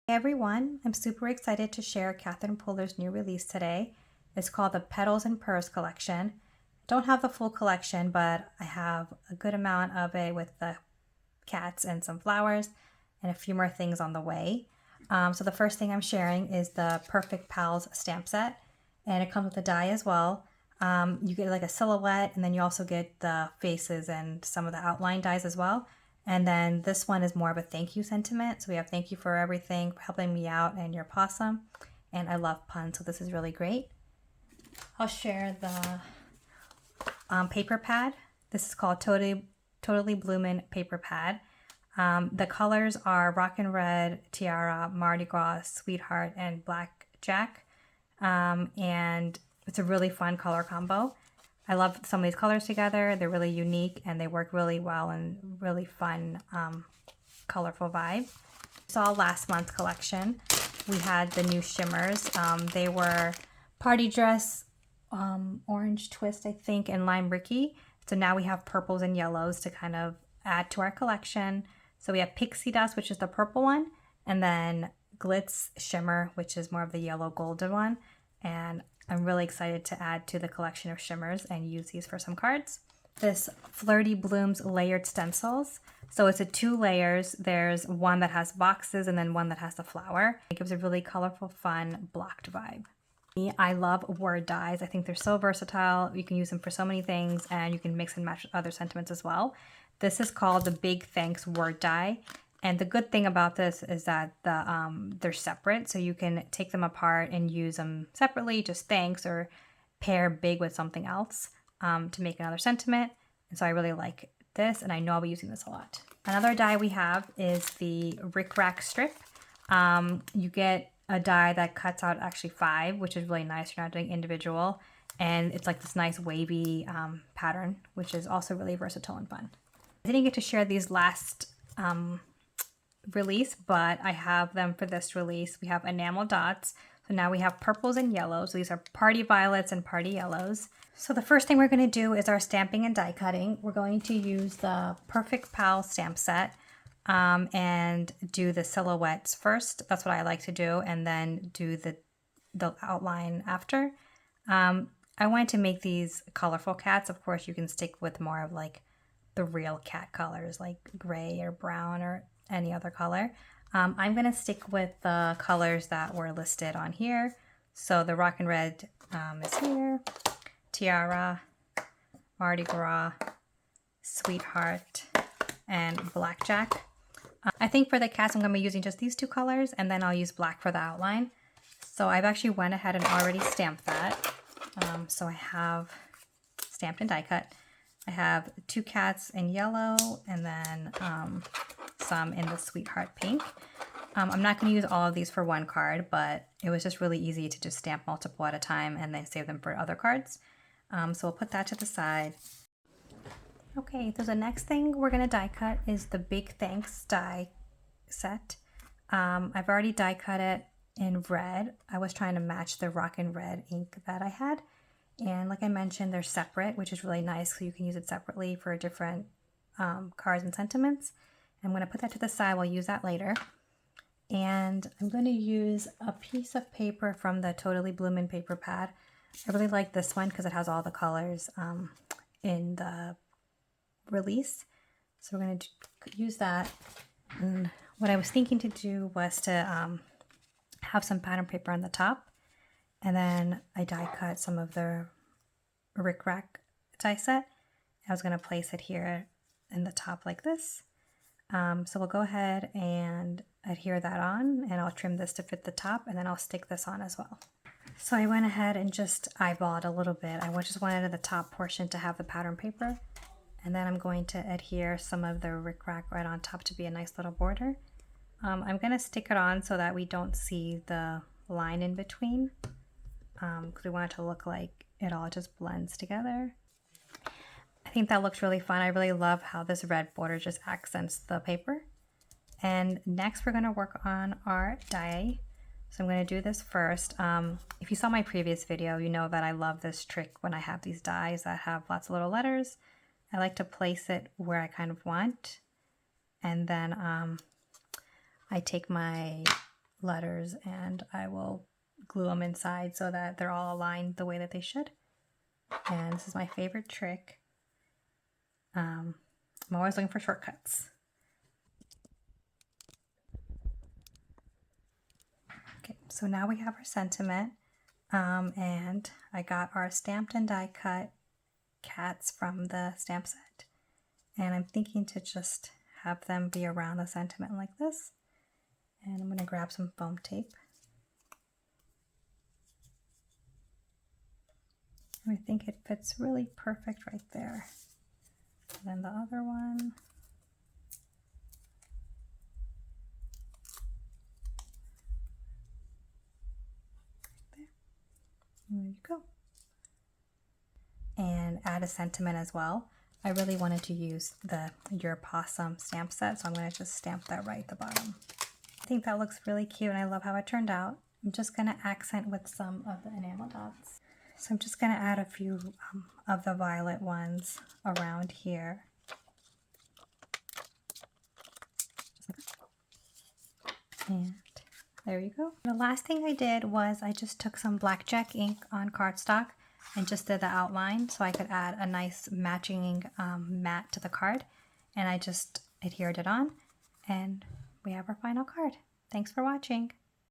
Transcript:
Hey everyone, I'm super excited to share Catherine Puller's new release today. It's called the Petals and Purrs collection. I don't have the full collection, but I have a good amount of it with the cats and some flowers and a few more things on the way. So the first thing I'm sharing is the Purrfect Pals stamp set, and it comes with a die as well. You get like a silhouette, and then you also get the faces and some of the outline dies as well. And then this one is more of a thank you sentiment. So we have thank you for everything, for helping me out, and you're awesome. And I love puns, so this is really great. I'll share the paper pad. This is called Totally Bloomin' paper pad. The colors are Rockin' Red, Tiara, Mardi Gras, Sweetheart, and Blackjack. And it's a really fun color combo. I love some of these colors together. They're really unique and they work really well and really fun, colorful vibe. Saw last month's collection. We had the new shimmers. They were Party Dress, Orange Twist, I think, and Lime Ricky. So now we have purples and yellows to kind of add to our collection. So we have Pixie Dust, which is the purple one, and then Glitz Shimmer, which is more of the yellow golden one. And I'm really excited to add to the collection of shimmers and use these for some cards. This Flirty Blooms layered stencils. So it's a 2 layers. There's one that has boxes and then one that has the flower. It gives a really colorful, fun, blocked vibe. I love word dies. I think they're so versatile. You can use them for so many things and you can mix and match with other sentiments as well. This is called the Big Thanks word die. And the good thing about this is that they're separate, so you can take them apart and use them separately, just thanks, or pair big with something else to make another sentiment. And so I really like this, and I know I'll be using this a lot. Another die we have is the Rick Rack strip. You get a die that cuts out actually 5, which is really nice. You're not doing individual. And it's like this nice wavy pattern, which is also really versatile and fun. I didn't get to share these last release, but I have them for this release. We have enamel dots. So now we have purples and yellows. So these are party violets and party yellows. So the first thing we're going to do is our stamping and die cutting. We're going to use the Purrfect Pal stamp set and do the silhouettes first. That's what I like to do, and then do the outline after. I wanted to make these colorful cats. Of course, you can stick with more of like the real cat colors, like gray or brown or any other color. I'm going to stick with the colors that were listed on here. So the Rockin' Red is here, Tiara, Mardi Gras, Sweetheart, and Blackjack. I think for the cats I'm going to be using just these 2 colors, and then I'll use black for the outline. So I've actually went ahead and already stamped that. So I have stamped and die cut. I have 2 cats in yellow, and then some in the Sweetheart pink. I'm not going to use all of these for one card, but it was just really easy to just stamp multiple at a time and then save them for other cards. So we'll put that to the side. Okay, so the next thing we're going to die cut is the Big Thanks die set. I've already die cut it in red. I was trying to match the Rockin' Red ink that I had. And like I mentioned, they're separate, which is really nice, so you can use it separately for different cards and sentiments. I'm going to put that to the side. We'll use that later. And I'm going to use a piece of paper from the Totally Bloomin' paper pad. I really like this one because it has all the colors in the release. So we're going to use that. And what I was thinking to do was to have some pattern paper on the top. And then I die cut some of the Rick Rack die set. I was going to place it here in the top like this. So we'll go ahead and adhere that on, and I'll trim this to fit the top, and then I'll stick this on as well. So I went ahead and just eyeballed a little bit. I just wanted the top portion to have the pattern paper, and then I'm going to adhere some of the Rick Rack right on top to be a nice little border. I'm going to stick it on so that we don't see the line in between, because we want it to look like it all just blends together. I think that looks really fun. I really love how this red border just accents the paper. And next we're going to work on our die. So I'm going to do this first. If you saw my previous video, you know that I love this trick when I have these dies that have lots of little letters. I like to place it where I kind of want. And then I take my letters and I will glue them inside so that they're all aligned the way that they should. And this is my favorite trick. I'm always looking for shortcuts. Okay, so now we have our sentiment, and I got our stamped and die cut cats from the stamp set, and I'm thinking to just have them be around the sentiment like this. And I'm going to grab some foam tape. And I think it fits really perfect right there. And then the other one. There you go. And add a sentiment as well. I really wanted to use the Your Possum stamp set, so I'm going to just stamp that right at the bottom. I think that looks really cute and I love how it turned out. I'm just going to accent with some of the enamel dots. So I'm just going to add a few of the violet ones around here. And there you go. The last thing I did was I just took some blackjack ink on cardstock and just did the outline so I could add a nice matching mat to the card. And I just adhered it on and we have our final card. Thanks for watching.